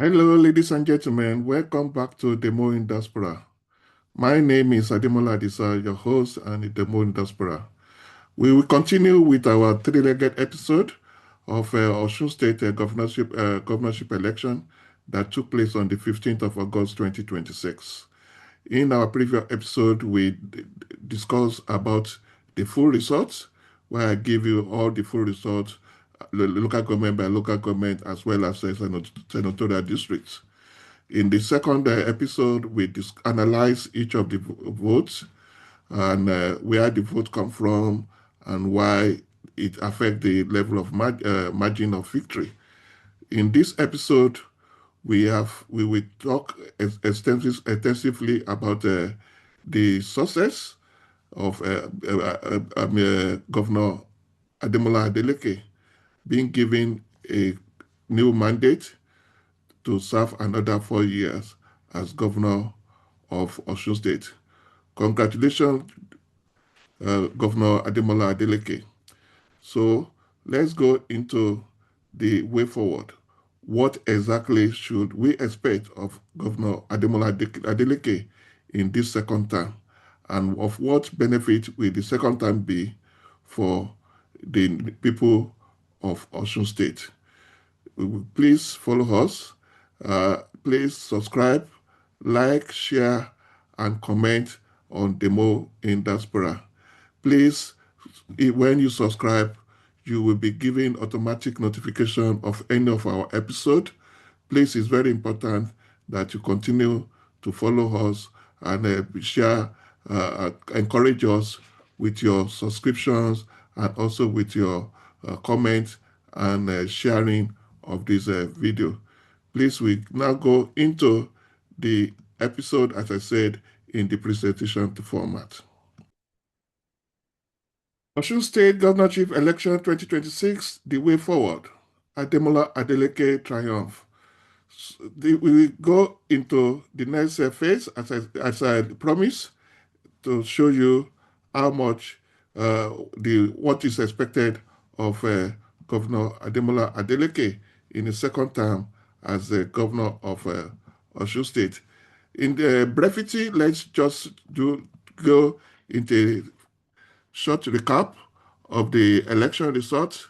Hello, ladies and gentlemen. Welcome back to Demo in Diaspora. My name is Ademola Adeleke, your host and Demo in Diaspora. We will continue with our three-legged episode of Osun State Governorship Election that took place on the 15th of August 2026. In our previous episode, we discussed about the full results, where I give you all the full results, local government by local government, as well as senatorial districts. In the second episode, we analyze each of the votes and where the vote come from and why it affect the level of margin of victory. In this episode, we will talk extensively about the success of Governor Ademola Adeleke being given a new mandate to serve another 4 years as governor of Osun State. Congratulations, Governor Ademola Adeleke. So let's go into the way forward. What exactly should we expect of Governor Ademola Adeleke in this second term? And of what benefit will the second term be for the people of Osun State? Please follow us. Please subscribe, like, share, and comment on Demo in Diaspora. Please, when you subscribe, you will be given automatic notification of any of our episode. Please, it's very important that you continue to follow us and share, encourage us with your subscriptions and also with your comments and sharing of this video. Please, we now go into the episode, as I said, in the presentation format. Osun State Governorship Election 2026, the way forward. Ademola Adeleke triumph. We will go into the next phase, as I promised, to show you how much what is expected of Governor Ademola Adeleke in his second term as the governor of Osun State. In the brevity, let's just go into short recap of the election results.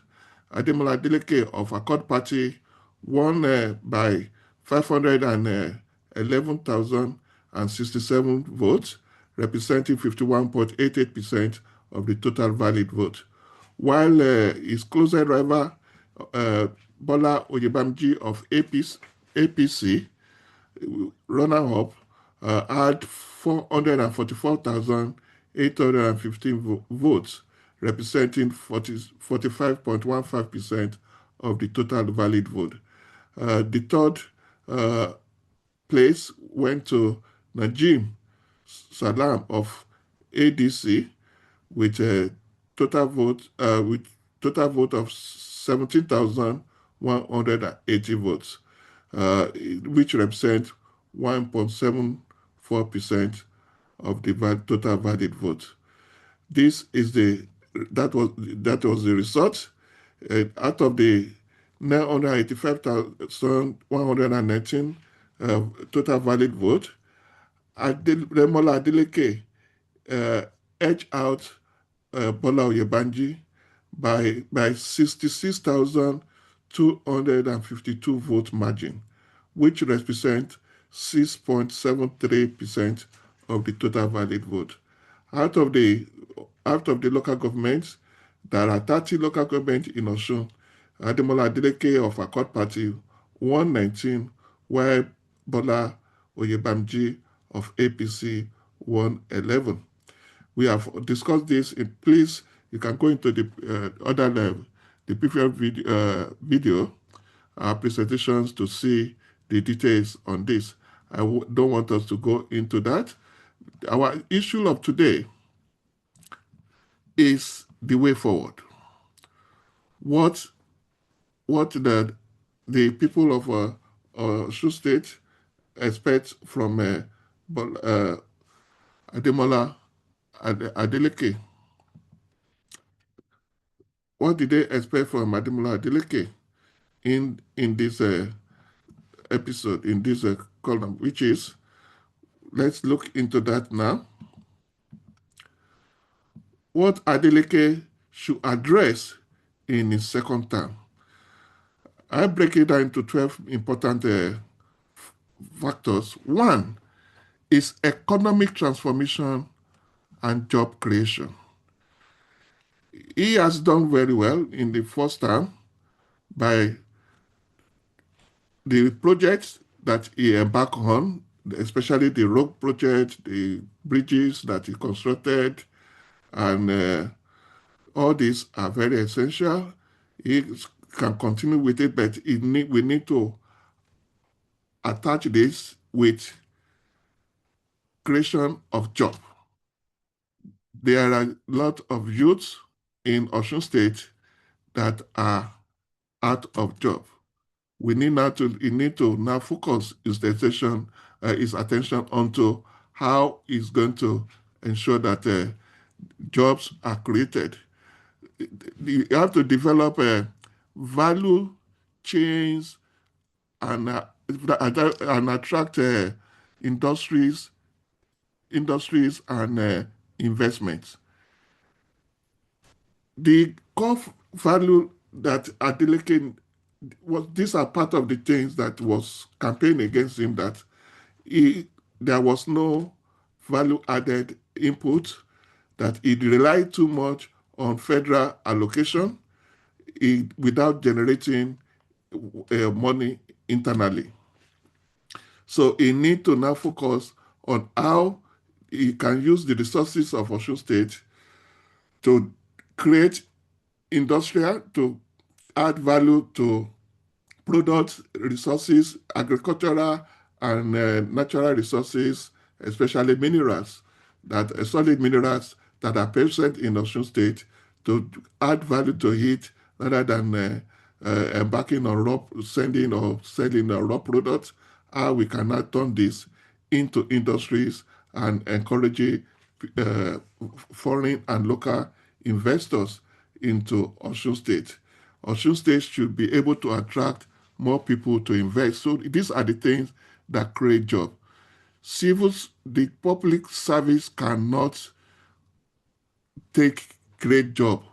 Ademola Adeleke of Accord Party won by 511,067 votes, representing 51.88% of the total valid vote, while his closest rival, Bola Oyebamiji of APC, runner-up, had 444,815 votes, representing 45.15% of the total valid vote. The third place went to Najeem Salaam of ADC with a total vote of 17,180 votes, which represent 1.74% of the total valid vote. That was the result. Out of the 985,119 total valid vote, Ademola Adeleke edged out Bola Oyebamiji by 66,252 vote margin, which represents 6.73% of the total valid vote. Out of the local governments, there are 30 local governments in Osun. Ademola Adeleke of Accord Party won 19, while Bola Oyebamiji of APC won 11. We have discussed this. Please, you can go into the other level, the previous video presentations to see the details on this. I don't want us to go into that. Our issue of today is the way forward. What the people of Osun State expect from Ademola Adeleke. What did they expect from Ademola Adeleke in this episode in this column, which is, let's look into that now. What Adeleke should address in his second term. I break it down into 12 important factors. One is economic transformation and job creation. He has done very well in the first term by the projects that he embarked on, especially the road project, the bridges that he constructed, and all these are very essential. He can continue with it, but we need to attach this with creation of job. There are a lot of youths in Osun State that are out of job. We need to now focus his attention onto how he's going to ensure that jobs are created. You have to develop value chains and attract industries and investments. The core value that Adeleke these are part of the things that was campaign against him, that there was no value added input, that he relied too much on federal allocation without generating money internally. So he need to now focus on how he can use the resources of Osun State to create industrial, to add value to products, resources, agricultural and natural resources, especially minerals, solid minerals that are present in Osun State, to add value to it rather than embarking on sending or selling raw products. How we cannot turn this into industries and encourage foreign and local investors into Osun State. Osun State should be able to attract more people to invest. So these are the things that create jobs. The public service cannot take great job.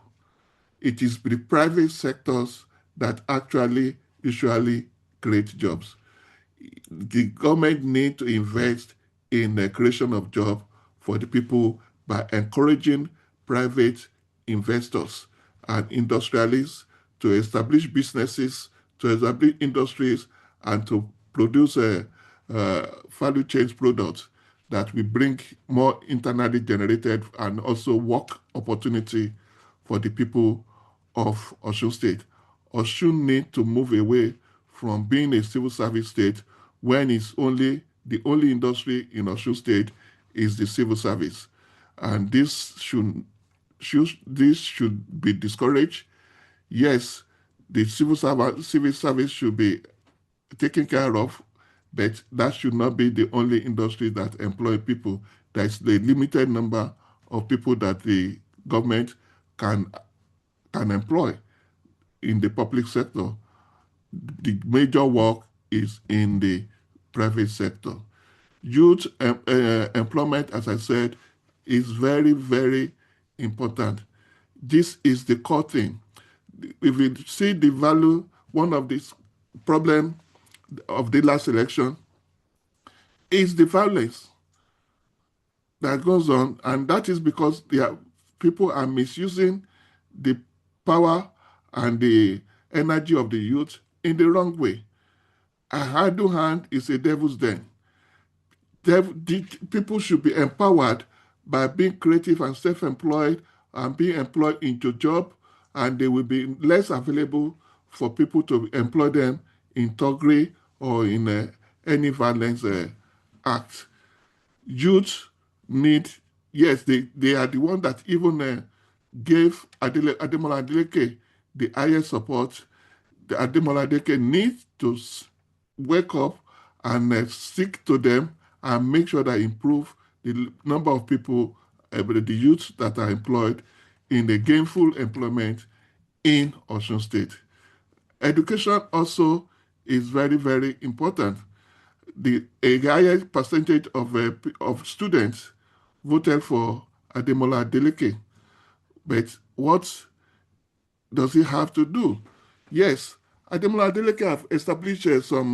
It is the private sectors that actually usually create jobs. The government need to invest in the creation of jobs for the people by encouraging private investors and industrialists to establish businesses, to establish industries, and to produce value chain products that will bring more internally generated and also work opportunity for the people of Osun State. Osun need to move away from being a civil service state when the only industry in Osun State is the civil service. And this should be discouraged. Yes, the civil service should be taken care of, but that should not be the only industry that employ people. There's the limited number of people that the government can employ in the public sector. The major work is in the private sector. Youth employment, as I said, is very, very important. This is the core thing. If we see the value, one of the problem of the last election is the violence that goes on, and that is because people are misusing the power and the energy of the youth in the wrong way. A idle hand is a devil's den. People should be empowered by being creative and self-employed and being employed into job, and they will be less available for people to employ them in thuggery or in any violence act. Youth need, yes, they are the one that even gave Ademola Adeleke the highest support. The Ademola Adeleke needs to wake up and stick to them and make sure that improve the number of people, the youth that are employed in the gainful employment in Osun State. Education also is very, very important. A higher percentage of students voted for Ademola Adeleke. But what does he have to do? Yes, Ademola Adeleke have established some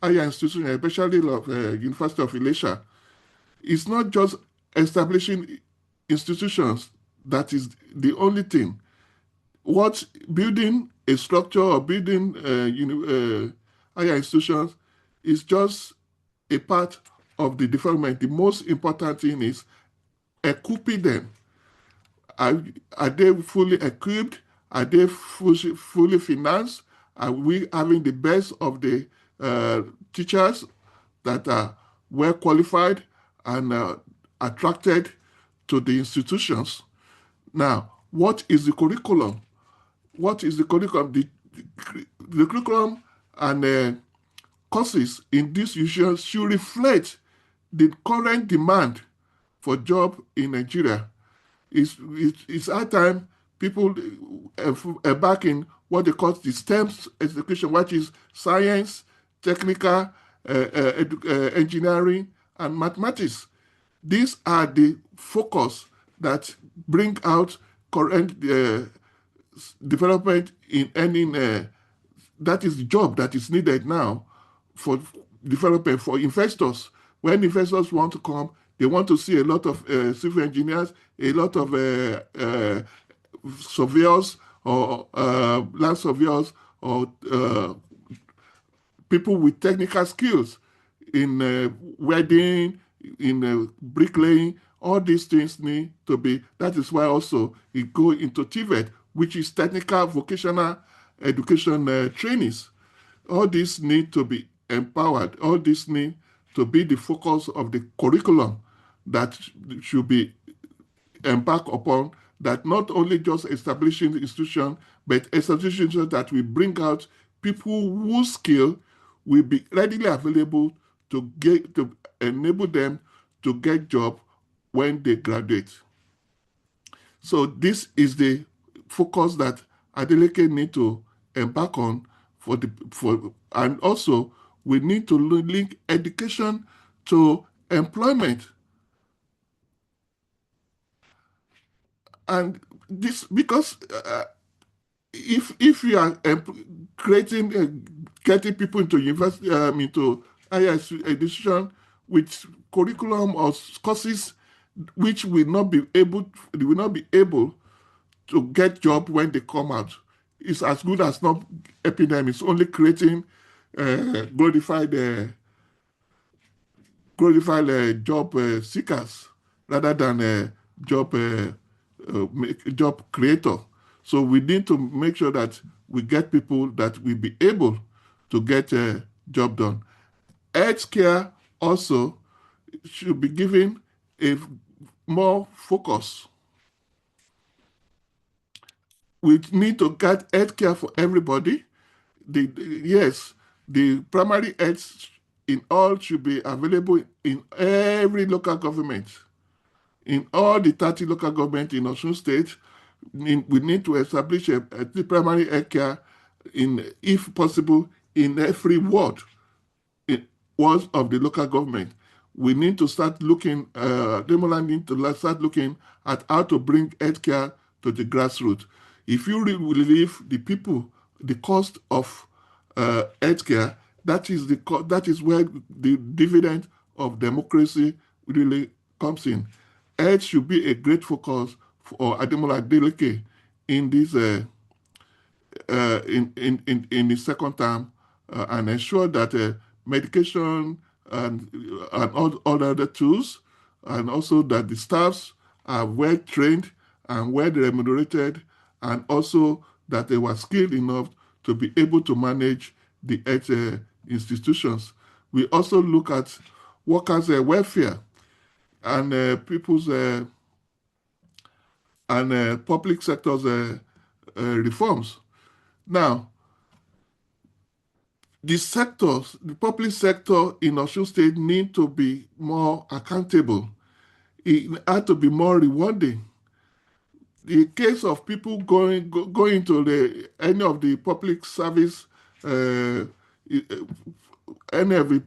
higher institutions, especially University of Ilesha. It's not just establishing institutions that is the only thing. What building a structure or building higher institutions is just a part of the development. The most important thing is equipping them. Are they fully equipped? Are they fully financed? Are we having the best of the teachers that are well qualified and attracted to the institutions? Now, what is the curriculum? What is the curriculum? The curriculum and courses in these institutions should reflect the current demand for job in Nigeria. It's our time people back in what they call the STEM education, which is science, technical, engineering, and mathematics. These are the focus that bring out current development in any that is the job that is needed now for development for investors. When investors want to come, they want to see a lot of civil engineers, a lot of surveyors or land surveyors or people with technical skills in welding, in bricklaying. All these things need to be. That is why also it go into TVET, which is technical vocational education trainings. All these need to be empowered. All these need to be the focus of the curriculum that should be embarked upon, that not only just establishing the institution, but institutions that will bring out people whose skill will be readily available to enable them to get job when they graduate. So this is the focus that Adeleke need to embark on and also we need to link education to employment. And this because if you are creating getting people into university into higher education with curriculum or courses which will not be able to get job when they come out, it's as good as not helping them. It's only creating glorified job seekers rather than job creator. So we need to make sure that we get people that will be able to get a job done. Healthcare also should be given a more focus. We need to get healthcare for everybody. Yes, the primary health in all should be available in every local government. In all the 30 local governments in Osun State, we need to establish a primary health care if possible, in every ward of the local government. We need to start looking, Ademola need to start looking at how to bring healthcare to the grassroots. If you relieve the people the cost of healthcare, that is where the dividend of democracy really comes in. Health should be a great focus for Ademola Adeleke in this in the second term, and ensure that medication and all other tools, and also that the staffs are well trained and well remunerated, and also that they were skilled enough to be able to manage the health institutions. We also look at workers' welfare and people's and public sector's reforms. Now, the public sector in Osun State need to be more accountable. It had to be more rewarding. The case of people going to any of the public service any of the,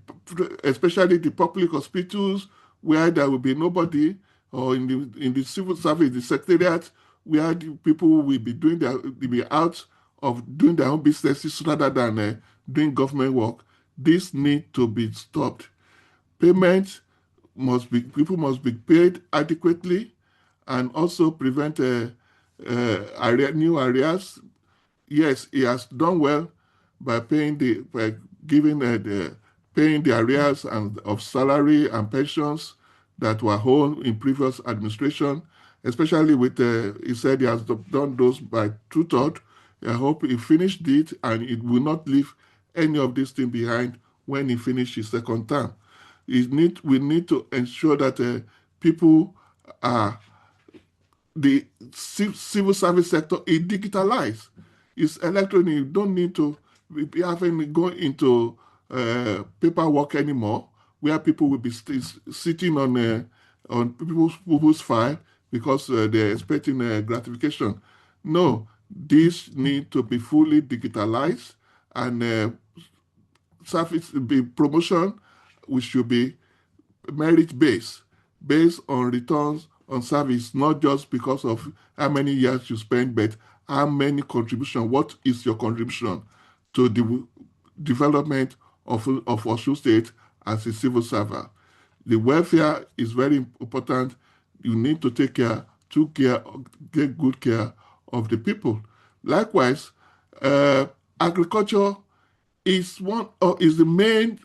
especially the public hospitals where there will be nobody, or in the civil service, the secretariat, where the people will be doing their will be out of doing their own businesses rather than doing government work. This need to be stopped. Payment must be people must be paid adequately, and also prevent new areas. Yes, he has done well by giving paying the arrears and of salary and pensions that were owed in previous administration, especially with he said he has done those by two-thirds. I hope he finished it and it will not leave any of these things behind when he finishes his second term. We need to ensure that people are the civil service sector is digitalized. It's electronic. You don't need to be having to go into paperwork anymore, where people will be sitting on people's file because they're expecting gratification. No, this need to be fully digitalized, and service be promotion, which should be merit based on returns on service, not just because of how many years you spend, but how many contribution. What is your contribution to the development of Osun State as a civil servant? The welfare is very important. You need to take get good care of the people. Likewise, agriculture is the main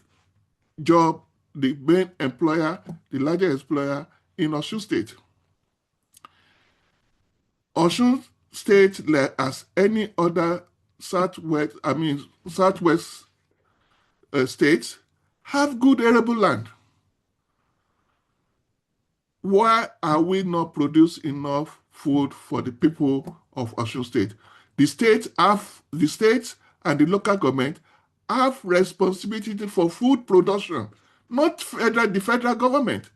job, the main employer, the largest employer in Osun State. Osun State, like as any other southwest states, have good arable land. Why are we not producing enough food for the people of Osun State? The state and the local government have responsibility for food production, not the federal government.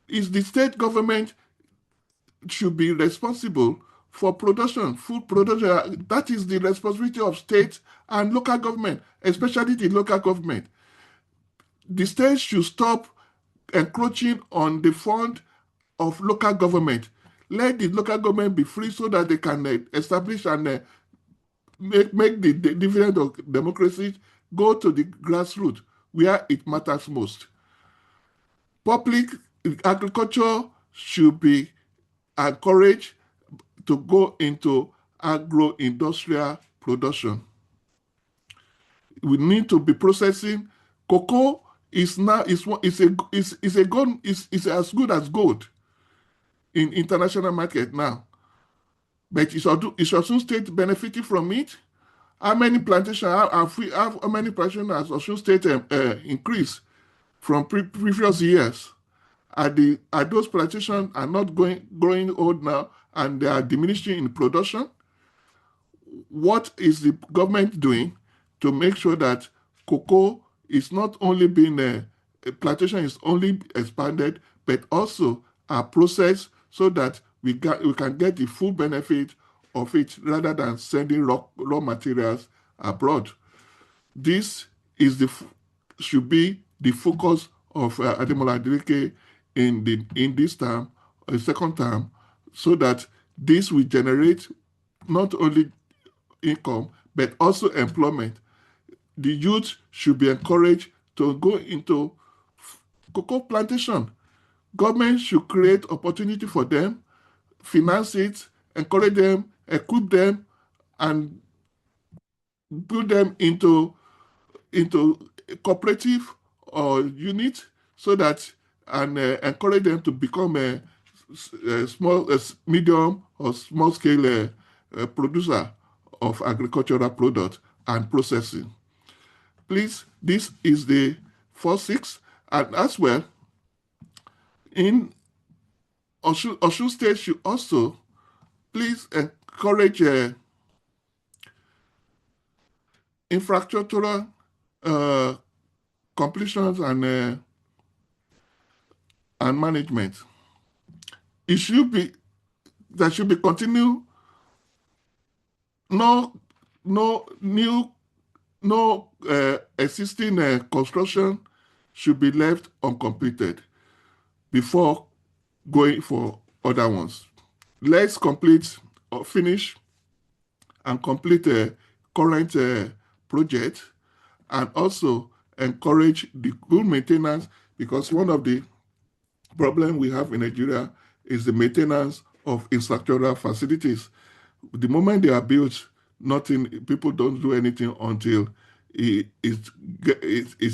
It's the state government should be responsible for production, food production. That is the responsibility of state and local government, especially the local government. The state should stop encroaching on the fund of local government. Let the local government be free so that they can establish and make the dividend of democracy go to the grassroots where it matters most. Public agriculture should be encouraged to go into agro-industrial production. We need to be processing. Cocoa is as good as gold in international market now. But is Osun State benefiting from it? How many plantations how many plantations has Osun State increased from previous years? Are those plantations are not growing old now and they are diminishing in production? What is the government doing to make sure that cocoa is not only being plantation is only expanded, but also are processed so that we can get the full benefit of it rather than sending raw materials abroad? This should be the focus of Ademola Adeleke in this term, second term, so that this will generate not only income but also employment. The youth should be encouraged to go into cocoa plantation. Government should create opportunity for them, finance it, encourage them, equip them, and build them into cooperative or unit so that and encourage them to become a medium or small scale producer of agricultural product and processing. Please, this is the 4-6, and as well, in Osun State should also please encourage infrastructural completions and management. There should be continue no new no existing construction should be left uncompleted before going for other ones. Let's complete or finish and complete current project, and also encourage the good maintenance, because one of the problem we have in Nigeria is the maintenance of infrastructural facilities. The moment they are built, nothing, people don't do anything until it's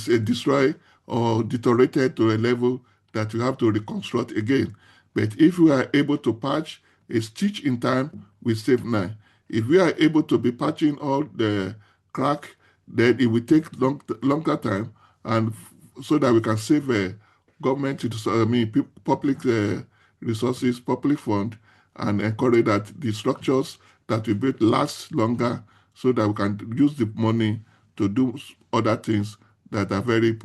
destroyed or deteriorated to a level that you have to reconstruct again. But if we are able to patch a stitch in time, we save nine. If we are able to be patching all the crack, then it will take longer time, and so that we can save government, public resources, public fund, and encourage that the structures that we build last longer, so that we can use the money to do other things that are very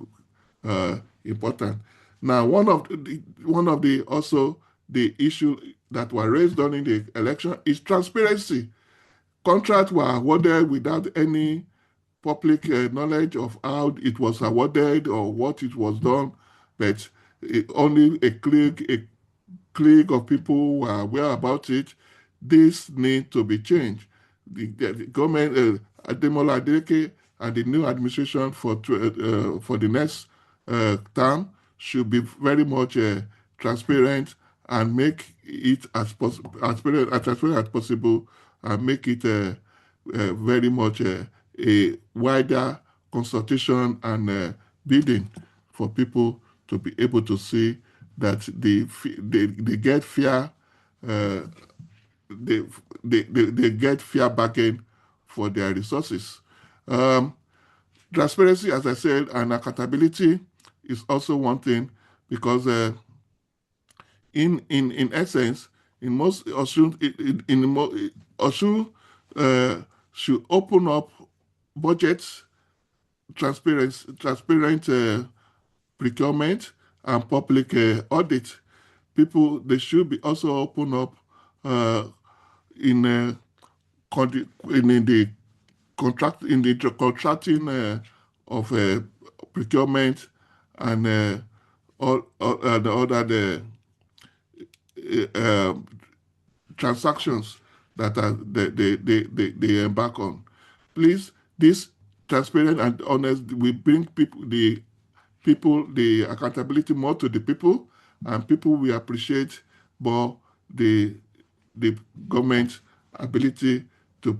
important. Now, one of the also the issue that were raised during the election is transparency. Contracts were awarded without any public knowledge of how it was awarded or what it was done, but only a clique of people were aware about it. This needs to be changed. The government, Ademola Adeleke, and the new administration for the next term should be very much transparent, and make it as transparent as possible, and make it very much a wider consultation and bidding for people to be able to see that they get fair uh, they, they get fair bargain for their resources. Um, Transparency, as I said, and accountability is also one thing, because in essence, in most Osun, Osun should open up budgets, transparent procurement, and public audit. People, they should be also open up uh, in in the contracting of procurement, and all the other transactions that are they embark on. Please, this transparent and honest will bring the accountability more to the people, and people will appreciate more the government ability to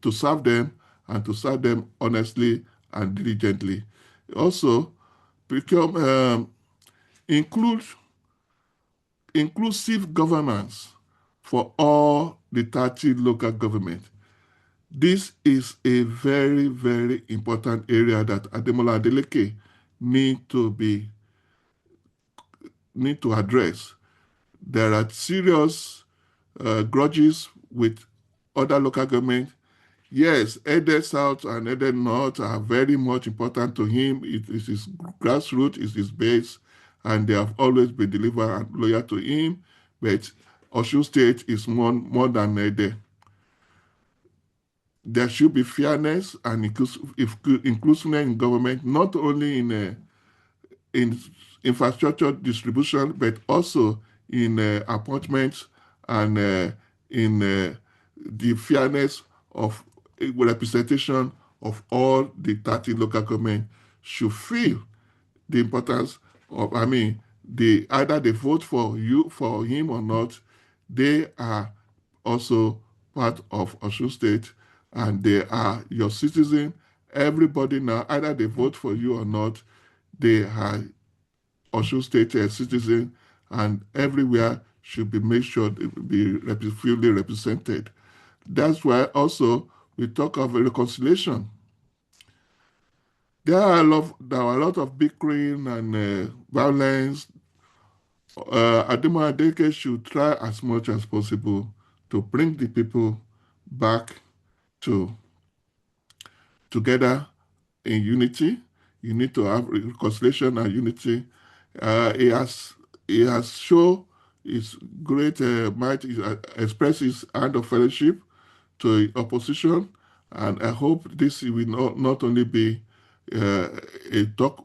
to serve them, and to serve them honestly and diligently. Also, become include inclusive governance for all the 30 local government. This is a very, very important area that Ademola Adeleke need to be need to address. There are serious grudges with other local government. Yes, Ede South and Ede North are very much important to him. It is his grassroots, is his base, and they have always been delivered and loyal to him. But Osun State is more than Ede. There should be fairness and inclusiveness in government, not only in infrastructure distribution, but also in appointments, and in the fairness of representation of all the 30 local government should feel the importance of, either they vote for him or not, they are also part of Osun State, and they are your citizen. Everybody now, either they vote for you or not, they are Osun State citizen, and everywhere should be made sure they will be fully represented. That's why also we talk of reconciliation. There are a lot of bickering and violence. Ademola Adeleke should try as much as possible to bring the people back to together in unity. You need to have reconciliation and unity. He has shown his great might, expressed his hand of fellowship to opposition, And I hope this will not only be uh, a talk,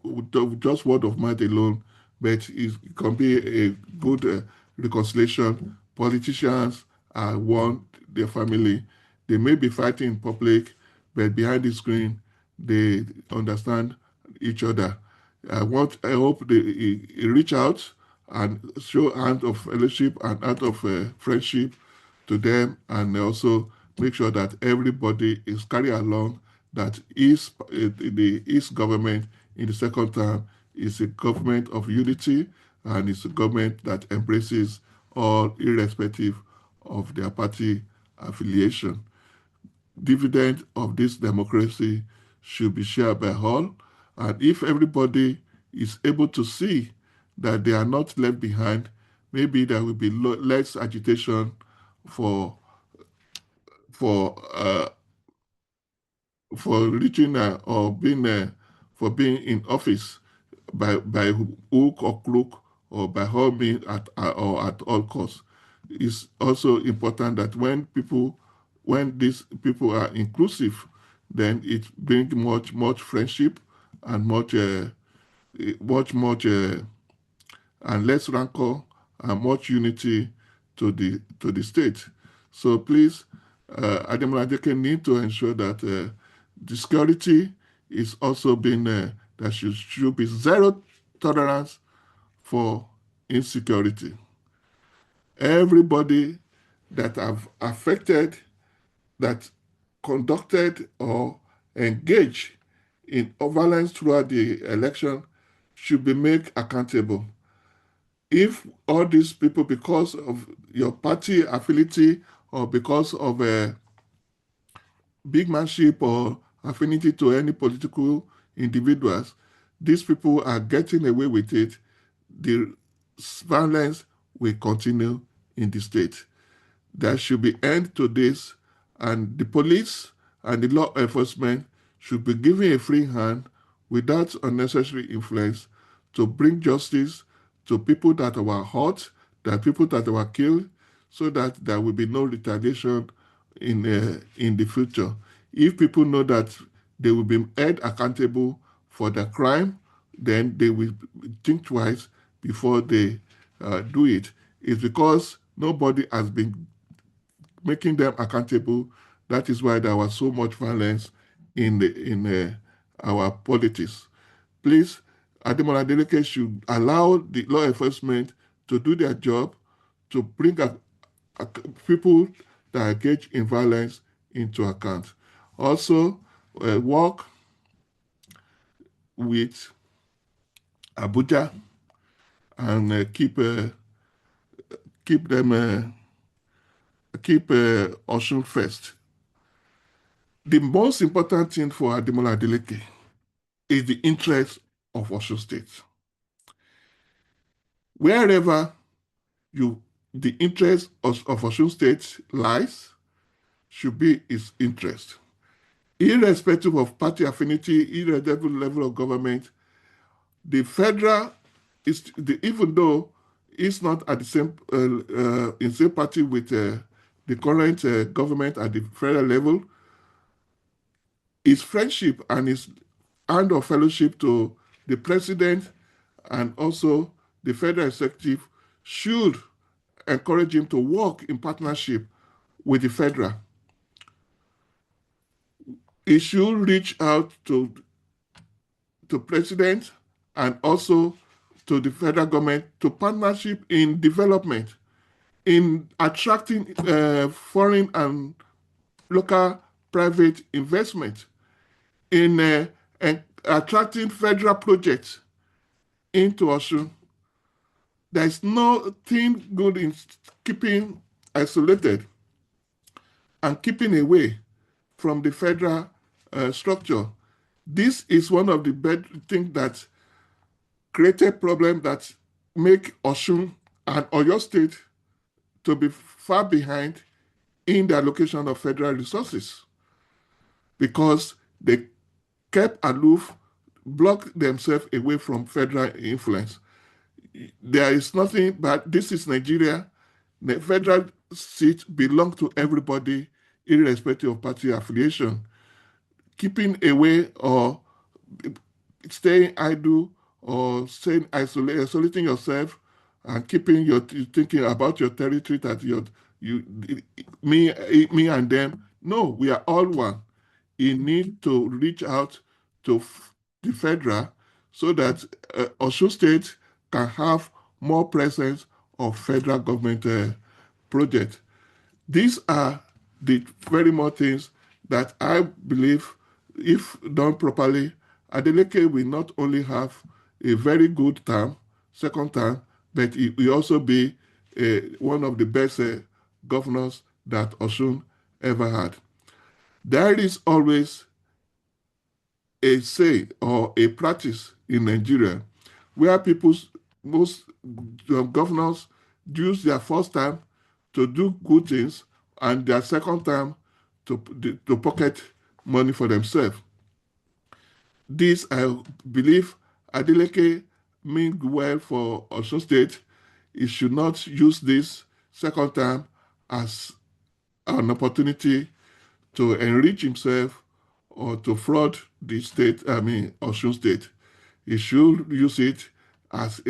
just word of mouth alone, but it can be a good reconciliation. Politicians are one, their family. They may be fighting in public, but behind the screen, they understand each other. I hope they reach out and show hand of fellowship and hand of friendship to them, and also make sure that everybody is carried along that the East government in the second term is a government of unity, and it's a government that embraces all irrespective of their party affiliation. Dividend of this democracy should be shared by all, and if everybody is able to see that they are not left behind, maybe there will be less agitation for for uh, for reaching or being for being in office by hook or crook or by all means or at all costs. It's also important that when these people are inclusive, then it brings much friendship and much and less rancor and much unity to the state. So please, Ademola Adeleke need to ensure that the security is also being that should be zero tolerance for insecurity. Everybody that have affected, that conducted or engaged in violence throughout the election should be made accountable. If all these people, because of your party affinity or because of a big manship or affinity to any political individuals, these people are getting away with it, the violence will continue in the state. There should be end to this, and the police and the law enforcement should be given a free hand without unnecessary influence to bring justice to people that were hurt, that people that were killed, so that there will be no retaliation in the future. If people know that they will be held accountable for the crime, then they will think twice before they do it. It's because nobody has been making them accountable. That is why there was so much violence in our politics. Please, Ademola Adeleke should allow the law enforcement to do their job to bring people that engage in violence into account. Also, work with Abuja and keep them keep Osun first. The most important thing for Ademola Adeleke is the interest of Osun State. Wherever the interest of Osun State lies should be its interest. Irrespective of party affinity, irrespective of level of government, the federal even though it's not at the same in same party with the current government at the federal level, his friendship and his hand of fellowship to the president and also the federal executive should encourage him to work in partnership with the federal. He should reach out to president and also to the federal government to partnership in development, in attracting foreign and local private investment, in attracting federal projects into Osun. There is nothing good in keeping isolated and keeping away from the federal structure. This is one of the bad things that created problem that make Osun and Oyo State to be far behind in the allocation of federal resources because they kept aloof, blocked themselves away from federal influence. There is nothing, but this is Nigeria. The federal seat belongs to everybody, irrespective of party affiliation. keeping away or staying idle or staying isolating yourself and keeping your thinking about your territory that you me me and them. No, we are all one. You need to reach out to the federal so that Osun State can have more presence of federal government projects. These are the very more things that I believe, if done properly, Adeleke will not only have a very good term, second term, but he will also be one of the best governors that Osun ever had. There is always a say or a practice in Nigeria where most governors use their first time to do good things and their second time to pocket money for themselves. This, I believe, Adeleke mean well for Osun State. He should not use this second time as an opportunity to enrich himself or to fraud the state, Osun State. He should use it as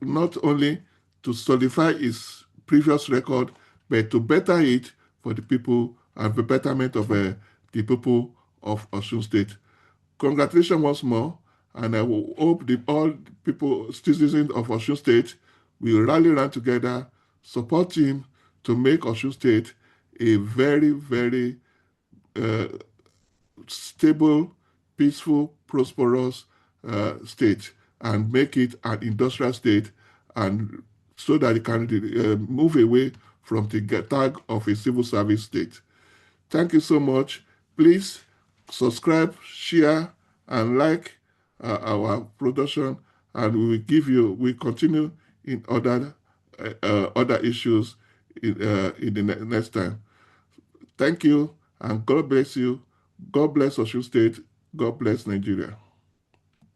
not only to solidify his previous record, but to better it for the people and the betterment of the people of Osun State. Congratulations once more, and I will hope all people, citizens of Osun State, will rally around together, support him to make Osun State a very, very uh, stable, peaceful, prosperous state and make it an industrial state, and so that it can move away from the tag of a civil service state. Thank you so much. Please subscribe, share, and like our production, and we continue in other issues in the next time. Thank you, and God bless you. God bless Osun State. God bless Nigeria.